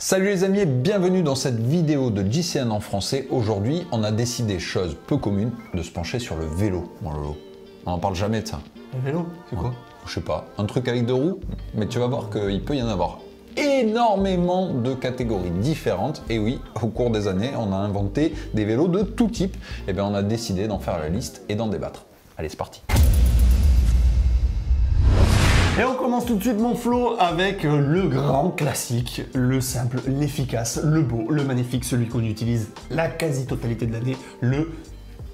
Salut les amis et bienvenue dans cette vidéo de JCN en français. Aujourd'hui, on a décidé, chose peu commune, de se pencher sur le vélo. Mon Lolo. On n'en parle jamais de ça. Le vélo, c'est quoi? Je sais pas, un truc avec deux roues, mais tu vas voir qu'il peut y en avoir énormément de catégories différentes. Et oui, au cours des années, on a inventé des vélos de tout type. Et bien on a décidé d'en faire la liste et d'en débattre. Allez, c'est parti. Et on commence tout de suite mon Flo avec le grand classique, le simple, l'efficace, le beau, le magnifique, celui qu'on utilise la quasi-totalité de l'année, le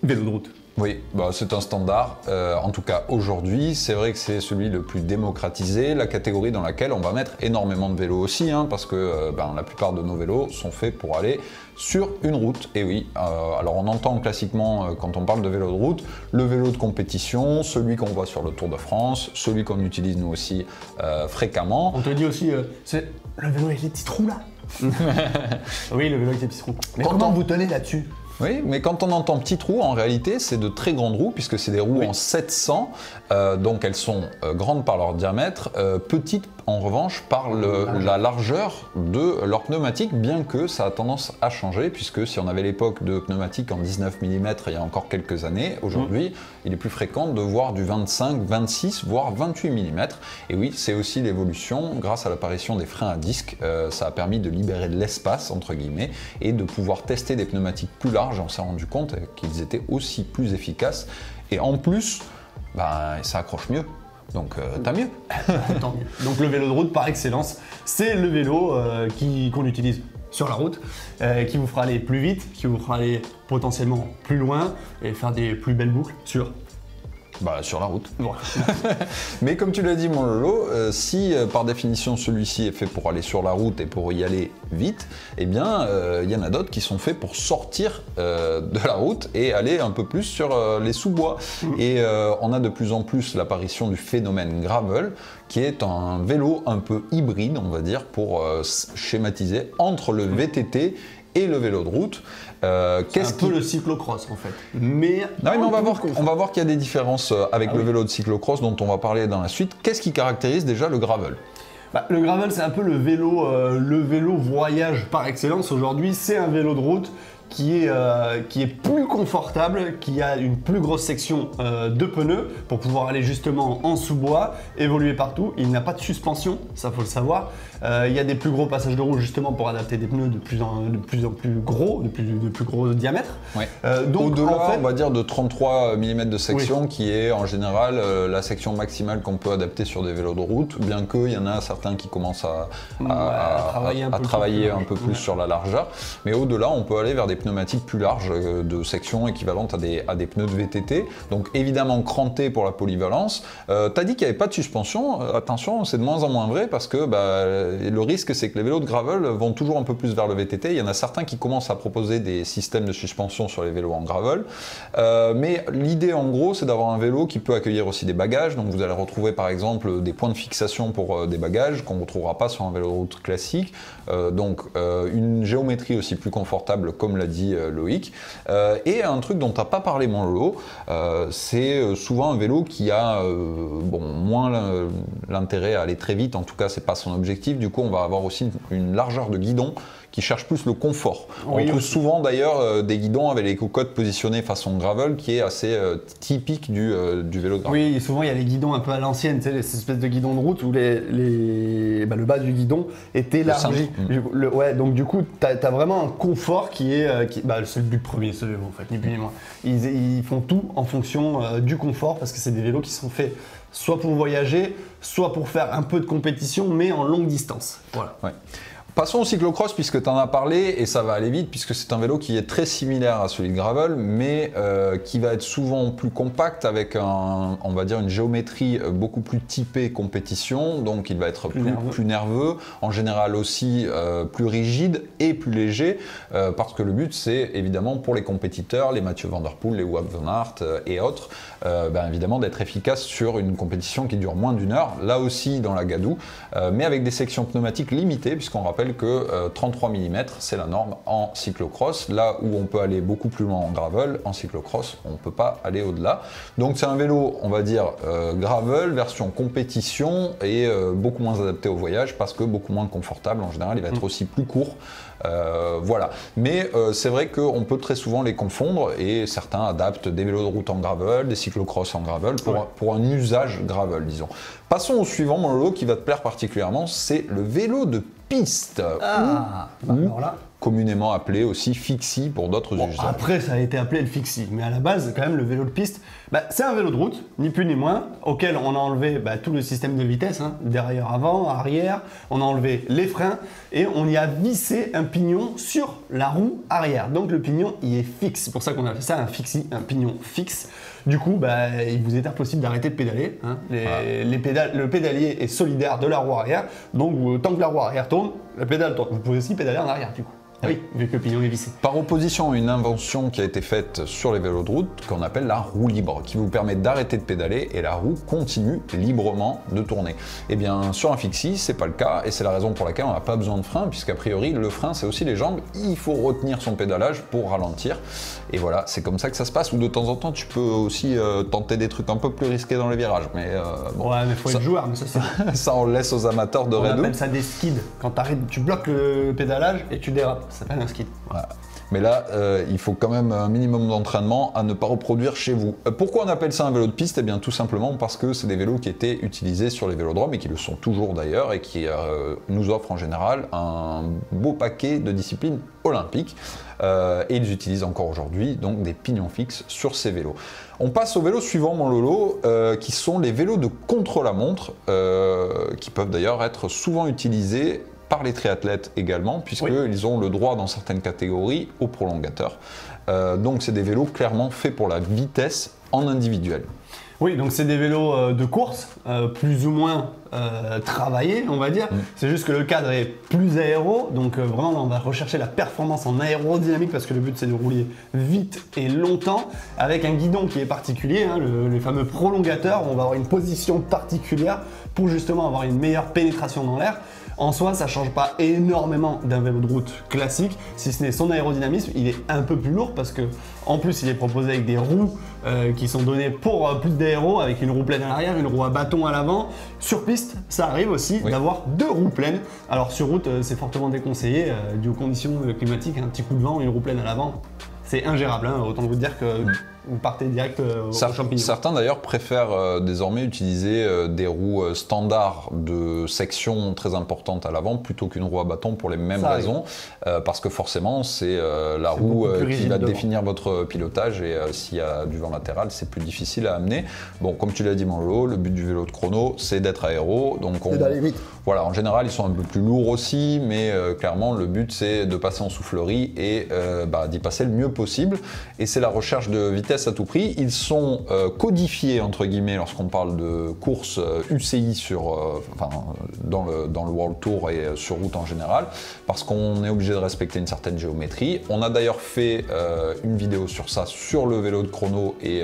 vélo de route. Oui, bah, c'est un standard. En tout cas, aujourd'hui, c'est vrai que c'est celui le plus démocratisé, la catégorie dans laquelle on va mettre énormément de vélos aussi, hein, parce que la plupart de nos vélos sont faits pour aller sur une route. Et oui, alors on entend classiquement, quand on parle de vélo de route, le vélo de compétition, celui qu'on voit sur le Tour de France, celui qu'on utilise nous aussi fréquemment. On te dit aussi, c'est le vélo avec les petits trous là. Oui, le vélo avec les petits trous. Mais comment vous tenez là-dessus? Oui, mais quand on entend petits trous, en réalité, c'est de très grandes roues, puisque c'est des roues en 700, donc elles sont grandes par leur diamètre, petites en revanche par la largeur de leur pneumatique, bien que ça a tendance à changer, puisque si on avait l'époque de pneumatiques en 19 mm il y a encore quelques années, aujourd'hui, il est plus fréquent de voir du 25, 26, voire 28 mm. Et oui, c'est aussi l'évolution, grâce à l'apparition des freins à disque, ça a permis de libérer de l'espace, entre guillemets, et de pouvoir tester des pneumatiques plus larges. On s'est rendu compte qu'ils étaient aussi plus efficaces et en plus ça accroche mieux, donc t'as mieux. Tant mieux. Donc le vélo de route par excellence, c'est le vélo qu'on utilise sur la route, qui vous fera aller plus vite, qui vous fera aller potentiellement plus loin et faire des plus belles boucles sur la route. Voilà. Mais comme tu l'as dit mon Lolo, si par définition celui-ci est fait pour aller sur la route et pour y aller vite, eh bien il y en a d'autres qui sont faits pour sortir de la route et aller un peu plus sur les sous-bois. Et on a de plus en plus l'apparition du phénomène gravel, qui est un vélo un peu hybride, on va dire, pour schématiser, entre le VTT et le vélo de route. C'est un peu le cyclocross en fait. Mais on va voir qu'il y a des différences avec le vélo de cyclocross dont on va parler dans la suite. Qu'est-ce qui caractérise déjà le gravel ? Le gravel, c'est un peu le vélo voyage par excellence. Aujourd'hui, c'est un vélo de route qui est plus confortable, qui a une plus grosse section de pneus pour pouvoir aller justement en sous-bois, évoluer partout. Il n'a pas de suspension, ça faut le savoir. Il y a des plus gros passages de roue justement pour adapter des pneus de plus en plus gros, de plus gros diamètre. Ouais. Donc au-delà, en fait, on va dire de 33 mm de section, qui est en général la section maximale qu'on peut adapter sur des vélos de route, bien qu'il y en a certains qui commencent à travailler un peu plus sur la largeur. Mais au-delà, on peut aller vers des pneumatiques plus larges de section équivalente à des pneus de VTT, donc évidemment crantés pour la polyvalence. T'as dit qu'il n'y avait pas de suspension, attention, c'est de moins en moins vrai parce que le risque c'est que les vélos de gravel vont toujours un peu plus vers le VTT. Il y en a certains qui commencent à proposer des systèmes de suspension sur les vélos en gravel, mais l'idée en gros c'est d'avoir un vélo qui peut accueillir aussi des bagages, donc vous allez retrouver par exemple des points de fixation pour des bagages qu'on ne retrouvera pas sur un vélo de route classique, donc une géométrie aussi plus confortable comme l'a dit Loïc, et un truc dont tu n'as pas parlé mon Lolo, c'est souvent un vélo qui a moins l'intérêt à aller très vite, en tout cas c'est pas son objectif, du coup on va avoir aussi une largeur de guidon qui cherche plus le confort. On trouve souvent d'ailleurs des guidons avec les cocottes positionnées façon gravel qui est assez typique du vélo de gravel. Oui, souvent il y a les guidons un peu à l'ancienne, tu sais, ces espèces de guidons de route où le bas du guidon est élargi. Donc du coup, tu as vraiment un confort qui est c'est le but premier de ce vélo en fait, ni plus ni moins. Ils font tout en fonction du confort parce que c'est des vélos qui sont faits soit pour voyager, soit pour faire un peu de compétition, mais en longue distance. Voilà. Ouais. Passons au cyclocross puisque tu en as parlé et ça va aller vite puisque c'est un vélo qui est très similaire à celui de gravel mais qui va être souvent plus compact avec on va dire une géométrie beaucoup plus typée compétition, donc il va être plus nerveux, en général aussi plus rigide et plus léger parce que le but c'est évidemment pour les compétiteurs, les Mathieu Van Der Poel, les Wout van Aert et autres, évidemment d'être efficace sur une compétition qui dure moins d'1 heure, là aussi dans la gadoue, mais avec des sections pneumatiques limitées puisqu'on rappelle rappelle que 33 mm, c'est la norme en cyclocross. Là où on peut aller beaucoup plus loin en gravel, en cyclocross, on ne peut pas aller au-delà. Donc c'est un vélo, on va dire, gravel, version compétition et beaucoup moins adapté au voyage parce que beaucoup moins confortable. En général, il va être aussi plus court. Voilà. Mais c'est vrai qu'on peut très souvent les confondre et certains adaptent des vélos de route en gravel, des cyclocross en gravel pour un usage gravel, disons. Passons au suivant, mon Lolo, qui va te plaire particulièrement, c'est le vélo de piste. Alors là, communément appelé aussi fixie pour d'autres usages. Après, ça a été appelé le fixie, mais à la base, quand même, le vélo de piste, c'est un vélo de route, ni plus ni moins, auquel on a enlevé tout le système de vitesse, derrière, avant, arrière, on a enlevé les freins et on y a vissé un pignon sur la roue arrière. Donc le pignon, il est fixe. C'est pour ça qu'on a fait ça un fixie, un pignon fixe. Du coup, il vous est impossible d'arrêter de pédaler. Le pédalier est solidaire de la roue arrière, donc tant que la roue arrière tourne, la pédale tourne. Vous pouvez aussi pédaler en arrière, du coup. Oui, vu que le pignon est vissé. Par opposition à une invention qui a été faite sur les vélos de route qu'on appelle la roue libre, qui vous permet d'arrêter de pédaler et la roue continue librement de tourner. Eh bien, sur un fixie, c'est pas le cas et c'est la raison pour laquelle on n'a pas besoin de frein, puisqu'a priori, le frein, c'est aussi les jambes. Il faut retenir son pédalage pour ralentir. Et voilà, c'est comme ça que ça se passe. Ou de temps en temps, tu peux aussi tenter des trucs un peu plus risqués dans les virages. Mais bon, ouais, mais faut être joueur. Mais ça, ça, on le laisse aux amateurs de raid. On appelle ça des skids. Quand t'arrêtes, tu bloques le pédalage et tu dérapes. Ça s'appelle un skid. Voilà. Mais là, il faut quand même un minimum d'entraînement à ne pas reproduire chez vous. Pourquoi on appelle ça un vélo de piste? Eh bien, tout simplement parce que c'est des vélos qui étaient utilisés sur les vélodromes et qui le sont toujours d'ailleurs et qui nous offrent en général un beau paquet de disciplines olympiques. Et ils utilisent encore aujourd'hui donc des pignons fixes sur ces vélos. On passe au vélo suivant, mon Lolo, qui sont les vélos de contre-la-montre, qui peuvent d'ailleurs être souvent utilisés par les triathlètes également, puisqu'ils ont le droit dans certaines catégories au prolongateur. Donc c'est des vélos clairement faits pour la vitesse en individuel. Oui, donc c'est des vélos de course, plus ou moins travaillés, on va dire. C'est juste que le cadre est plus aéro, donc vraiment on va rechercher la performance en aérodynamique parce que le but c'est de rouler vite et longtemps avec un guidon qui est particulier, les fameux prolongateurs, on va avoir une position particulière pour justement avoir une meilleure pénétration dans l'air. En soi, ça ne change pas énormément d'un vélo de route classique, si ce n'est son aérodynamisme. Il est un peu plus lourd parce que, en plus, il est proposé avec des roues qui sont données pour plus d'aéro, avec une roue pleine à l'arrière, une roue à bâton à l'avant. Sur piste, ça arrive aussi d'avoir deux roues pleines. Alors sur route, c'est fortement déconseillé, dû aux conditions climatiques, un petit coup de vent, une roue pleine à l'avant. C'est ingérable, autant vous dire que vous partez direct au champignon. Certains d'ailleurs préfèrent désormais utiliser des roues standards de section très importante à l'avant plutôt qu'une roue à bâton pour les mêmes raisons, parce que forcément c'est la roue qui va définir votre pilotage et s'il y a du vent latéral c'est plus difficile à amener. Bon, comme tu l'as dit, mon Lolo, le but du vélo de chrono c'est d'être aéro, donc d'aller vite. Voilà, en général ils sont un peu plus lourds aussi, mais clairement le but c'est de passer en soufflerie et d'y passer le mieux possible, et c'est la recherche de vitesse à tout prix. Ils sont codifiés entre guillemets lorsqu'on parle de course UCI dans le World Tour et sur route en général, parce qu'on est obligé de respecter une certaine géométrie. On a d'ailleurs fait une vidéo sur ça, sur le vélo de chrono et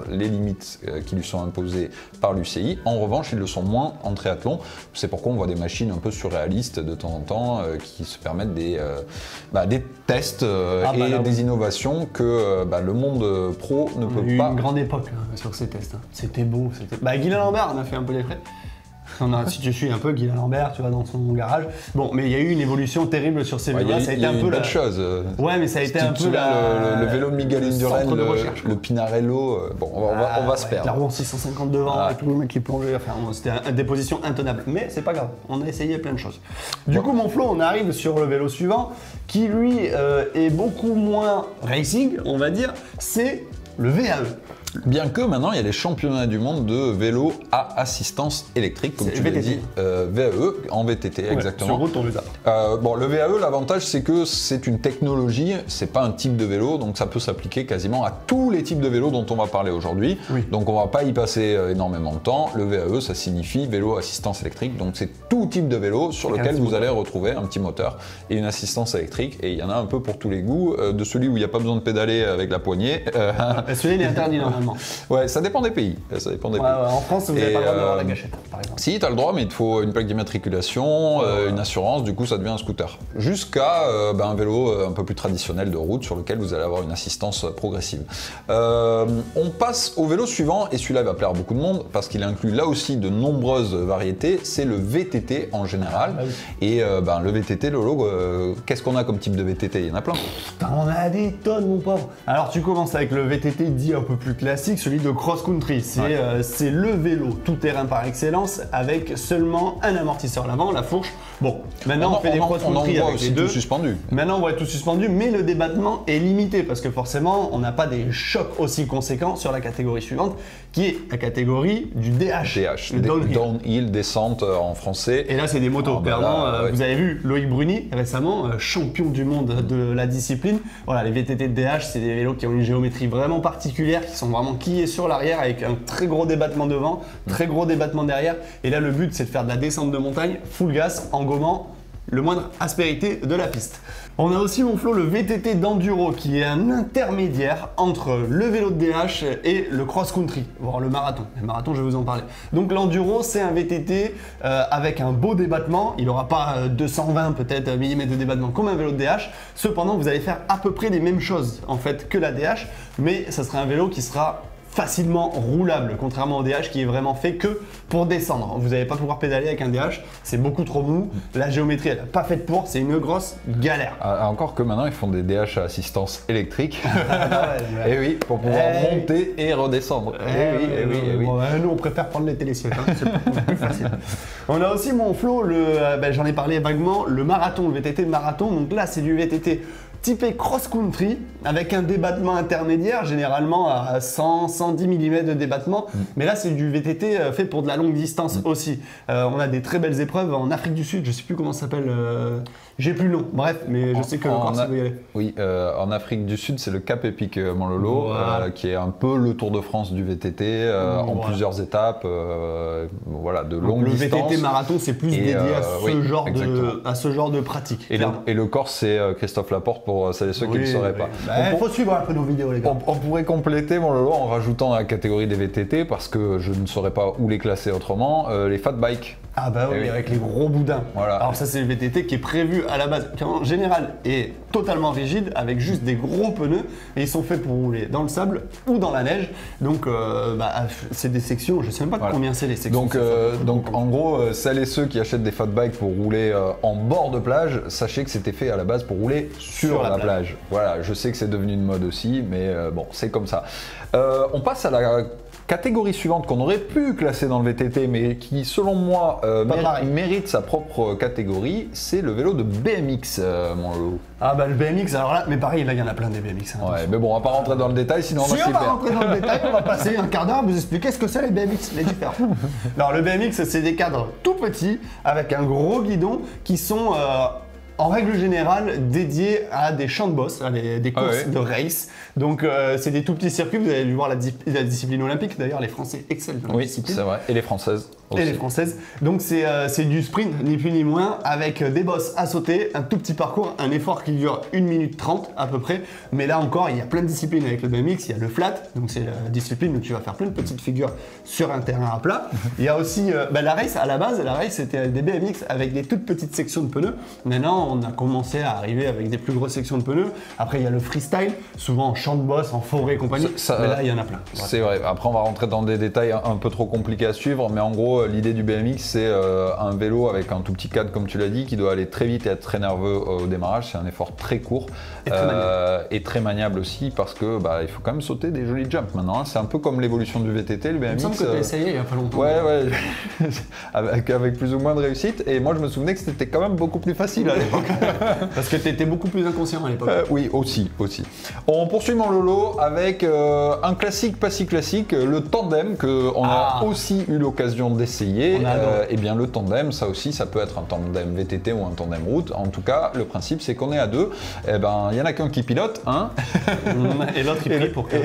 les limites qui lui sont imposées par l'UCI. En revanche, ils le sont moins en triathlon. C'est pourquoi on voit des machines un peu surréalistes de temps en temps qui se permettent des tests et des innovations que le monde pro ne peut pas. Une grande époque sur ces tests. C'était beau. Guylain Lambert en a fait un peu les frais. Si tu suis un peu Guylain Lambert, tu vas dans son garage. Bon, mais il y a eu une évolution terrible sur ces vélos-là. Ça a été un peu la chose. Ouais, mais ça a été un peu le vélo de Miguel Indurain, le Pinarello. Bon, on va se perdre. La roue en 650 devant, avec le mec qui plongeait. Enfin, c'était des positions intenables. Mais c'est pas grave. On a essayé plein de choses. Du coup, mon Flo, on arrive sur le vélo suivant, qui lui est beaucoup moins racing, on va dire. C'est le VAE. Bien que maintenant il y a les championnats du monde de vélo à assistance électrique, comme tu l'as dit, VAE, en VTT exactement. Sur route, on les a. Le VAE, l'avantage c'est que c'est une technologie, c'est pas un type de vélo, donc ça peut s'appliquer quasiment à tous les types de vélos dont on va parler aujourd'hui. Donc on va pas y passer énormément de temps. Le VAE, ça signifie vélo assistance électrique, donc c'est tout type de vélo sur lequel vous allez retrouver un petit moteur et une assistance électrique, et il y en a un peu pour tous les goûts, de celui où il n'y a pas besoin de pédaler avec la poignée. Celui-là il est interdit. généralement. Ouais, ça dépend des pays. Ça dépend des pays. En France, vous n'avez pas le droit d'avoir la gâchette, par exemple. Si, tu as le droit, mais il te faut une plaque d'immatriculation, une assurance, du coup ça devient un scooter. Jusqu'à un vélo un peu plus traditionnel de route sur lequel vous allez avoir une assistance progressive. On passe au vélo suivant, et celui-là va plaire à beaucoup de monde, parce qu'il inclut là aussi de nombreuses variétés, c'est le VTT en général. Ah oui. Et le VTT, Lolo, qu'est-ce qu'on a comme type de VTT? Il y en a plein. On a des tonnes, mon pauvre. Alors tu commences avec le VTT dit un peu plus classique, celui de cross-country. C'est le vélo tout-terrain par excellence, avec seulement un amortisseur à l'avant, la fourche. Bon, maintenant on fait des cross-country avec les deux. Tout suspendu. Maintenant on voit tout suspendu, mais le débattement est limité, parce que forcément on n'a pas des chocs aussi conséquents sur la catégorie suivante, qui est la catégorie du DH. Le downhill, descente en français. Et là c'est des motos, clairement. Vous avez vu Loïc Bruni récemment, champion du monde de la discipline. Voilà, les VTT de DH, c'est des vélos qui ont une géométrie vraiment particulière, qui sont vraiment quillés sur l'arrière avec un très gros débattement devant, très gros débattement derrière. Et là le but c'est de faire de la descente de montagne full gas en gommant le moindre aspérité de la piste. On a aussi, mon Flo, le VTT d'enduro qui est un intermédiaire entre le vélo de DH et le cross-country, voire le marathon. Le marathon, je vais vous en parler. Donc l'enduro, c'est un VTT avec un beau débattement. Il n'aura pas 220 peut-être millimètres de débattement comme un vélo de DH. Cependant, vous allez faire à peu près les mêmes choses en fait que la DH, mais ça sera un vélo qui sera facilement roulable, contrairement au DH qui est vraiment fait que pour descendre. Vous n'allez pas pouvoir pédaler avec un DH, c'est beaucoup trop mou, la géométrie elle n'est pas faite pour, c'est une grosse galère. Encore que maintenant ils font des DH à assistance électrique, et oui, pour pouvoir monter et redescendre. Nous on préfère prendre les télésièges, c'est plus facile. On a aussi, mon Flo, j'en ai parlé vaguement, le marathon, le VTT de marathon, donc là c'est du VTT typé cross-country avec un débattement intermédiaire, généralement à 100-110 mm de débattement. Mais là, c'est du VTT fait pour de la longue distance aussi. On a des très belles épreuves en Afrique du Sud, je ne sais plus comment ça s'appelle, j'ai plus le nom. Bref, mais je sais que le Corse veut y aller. Oui, en Afrique du Sud, c'est le Cap Epic mon Lolo, qui est un peu le Tour de France du VTT, en plusieurs étapes, de longue distance. Le VTT marathon, c'est plus dédié à ce genre de pratique. Et le Corse, c'est Christophe Laporte, pour celles et ceux qui ne le sauraient pas. Il faut suivre un peu nos vidéos, les gars. On pourrait compléter, mon Lolo, en rajoutant la catégorie des VTT, parce que je ne saurais pas où les classer autrement, les fat bikes. Ah bah oui, avec les gros boudins. Voilà. Alors ça, c'est le VTT qui est prévu à la base, qui en général est totalement rigide, avec juste des gros pneus, et ils sont faits pour rouler dans le sable ou dans la neige. Donc c'est des sections, je ne sais même pas de combien c'est les sections. Donc en gros, celles et ceux qui achètent des fat bikes pour rouler en bord de plage, sachez que c'était fait à la base pour rouler sur la plage. Voilà, je sais que c'est devenu une mode aussi, mais bon, c'est comme ça. On passe à la catégorie suivante qu'on aurait pu classer dans le VTT, mais qui, selon moi, mérite sa propre catégorie, c'est le vélo de BMX, mon Lolo. Ah bah le BMX, alors là, mais pareil, là il y en a plein des BMX. Hein, ouais, mais bon, on va pas rentrer dans le détail, sinon on va s'y perdre. Si on va rentrer dans le détail, on va passer un quart d'heure à vous expliquer ce que c'est les BMX, les différents. Alors le BMX, c'est des cadres tout petits, avec un gros guidon, qui sont en règle générale dédiés à des champs de boss, à des courses de race. Donc c'est des tout petits circuits, vous avez dû voir la discipline olympique, d'ailleurs les Français excellent dans la discipline. Oui, c'est vrai, et les Françaises aussi. Et les Françaises. Donc c'est du sprint, ni plus ni moins, avec des bosses à sauter, un tout petit parcours, un effort qui dure 1 minute 30 à peu près. Mais là encore, il y a plein de disciplines avec le BMX, il y a le flat, donc c'est la discipline où tu vas faire plein de petites figures sur un terrain à plat. Il y a aussi la race, à la base, la race c'était des BMX avec des toutes petites sections de pneus. Maintenant, on a commencé à arriver avec des plus grosses sections de pneus. Après, il y a le freestyle, souvent en champ de boss, en forêt et compagnie. Mais là, il y en a plein. C'est vrai. Après, on va rentrer dans des détails un peu trop compliqués à suivre. Mais en gros, l'idée du BMX, c'est un vélo avec un tout petit cadre, comme tu l'as dit, qui doit aller très vite et être très nerveux au démarrage. C'est un effort très court et très maniable aussi, parce que il faut quand même sauter des jolis jumps maintenant. Hein. C'est un peu comme l'évolution du VTT, le BMX. Il me semble que tu as essayé il y a pas longtemps. Ouais. avec plus ou moins de réussite. Et moi, je me souvenais que c'était quand même beaucoup plus facile à l'époque. Parce que tu étais beaucoup plus inconscient à l'époque. Oui, aussi. On poursuit mon Lolo avec un classique, pas si classique, le tandem, qu'on a aussi eu l'occasion d'essayer essayer, eh bien le tandem, ça aussi, ça peut être un tandem VTT ou un tandem route. En tout cas, le principe, c'est qu'on est à deux. Eh ben, il y en a qu'un qui pilote, hein. Et l'autre il prie pour que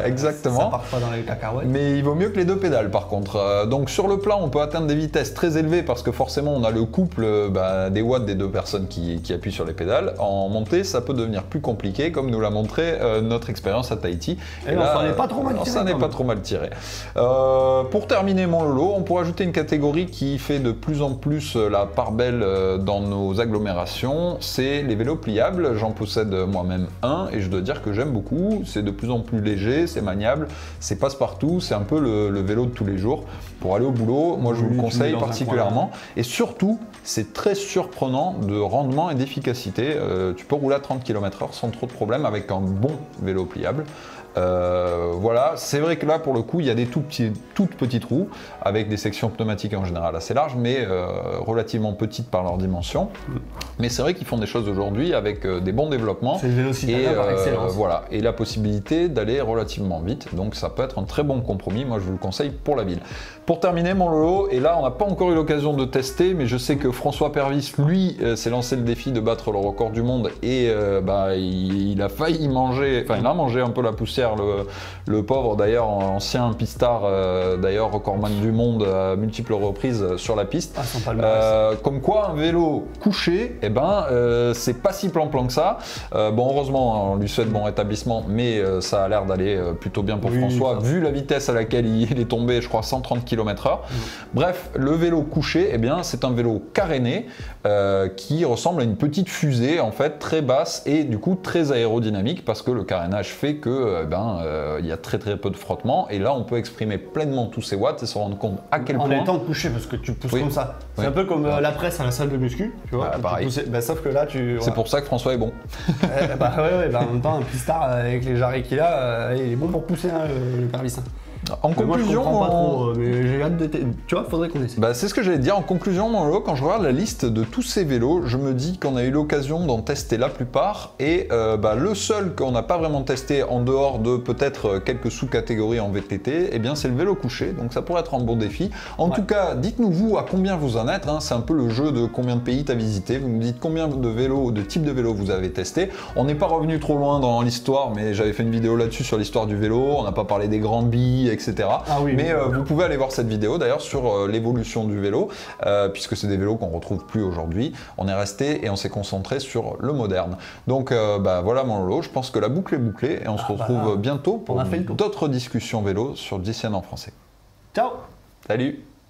exactement. Ça parte pas dans les cacahuètes. Mais il vaut mieux que les deux pédales, par contre. Donc sur le plat, on peut atteindre des vitesses très élevées parce que forcément, on a le couple des watts des deux personnes qui appuient sur les pédales. En montée, ça peut devenir plus compliqué, comme nous l'a montré notre expérience à Tahiti. Et là, ça n'est pas trop mal tiré. Ça n'est pas trop mal tiré. Pour terminer mon lolo, on pourrait ajouter une catégorie qui fait de plus en plus la part belle dans nos agglomérations, c'est les vélos pliables. J'en possède moi-même un et je dois dire que j'aime beaucoup. C'est de plus en plus léger, c'est maniable, c'est passe-partout, c'est un peu le vélo de tous les jours. Pour aller au boulot, moi je vous le conseille particulièrement. Et surtout, c'est très surprenant de rendement et d'efficacité. Tu peux rouler à 30 km/h sans trop de problème avec un bon vélo pliable. Voilà, c'est vrai que là pour le coup il y a des toutes petites roues avec des sections pneumatiques en général assez larges mais relativement petites par leur dimension. Mais c'est vrai qu'ils font des choses aujourd'hui avec des bons développements. C'est le vélo citadin par excellence. Voilà, et la possibilité d'aller relativement vite. Donc ça peut être un très bon compromis, moi je vous le conseille pour la ville. Pour terminer mon lolo, et là on n'a pas encore eu l'occasion de tester, mais je sais que François Pervis, lui, s'est lancé le défi de battre le record du monde et il a failli manger, enfin il a mangé un peu la poussière, le pauvre d'ailleurs, ancien pistard, d'ailleurs recordman du monde à multiples reprises sur la piste. Comme quoi un vélo couché, c'est pas si plan-plan que ça. Bon heureusement, on lui souhaite bon rétablissement, mais ça a l'air d'aller plutôt bien pour François, vu la vitesse à laquelle il est tombé, je crois 130 km/h. Bref, le vélo couché, c'est un vélo caréné qui ressemble à une petite fusée en fait, très basse et du coup très aérodynamique parce que le carénage fait que il y a très peu de frottement et là on peut exprimer pleinement tous ces watts et se rendre compte à quel point... En étant couché parce que tu pousses comme ça. C'est un peu comme la presse à la salle de muscu, tu vois. Pareil. Sauf que là tu... C'est pour ça que François est bon. En même temps un pistard avec les jarrets qu'il a, il est bon pour pousser le Pervis. En conclusion, moi, je comprends pas trop, mais j'ai hâte de tu vois, faudrait qu'on essaie. C'est ce que j'allais dire. En conclusion, mon vélo, quand je regarde la liste de tous ces vélos, je me dis qu'on a eu l'occasion d'en tester la plupart et le seul qu'on n'a pas vraiment testé en dehors de peut-être quelques sous-catégories en VTT, c'est le vélo couché. Donc ça pourrait être un bon défi. En tout cas, dites-nous vous à combien vous en êtes. Hein. C'est un peu le jeu de combien de pays tu as visité. Vous nous dites combien de types de vélos vous avez testé. On n'est pas revenu trop loin dans l'histoire, mais j'avais fait une vidéo là-dessus sur l'histoire du vélo. On n'a pas parlé des grandes billes, etc. Vous pouvez aller voir cette vidéo d'ailleurs sur l'évolution du vélo, puisque c'est des vélos qu'on retrouve plus aujourd'hui. On est resté et on s'est concentré sur le moderne. Donc voilà mon lolo, je pense que la boucle est bouclée et on se retrouve bientôt pour d'autres discussions vélo sur GCN en français. Ciao. Salut.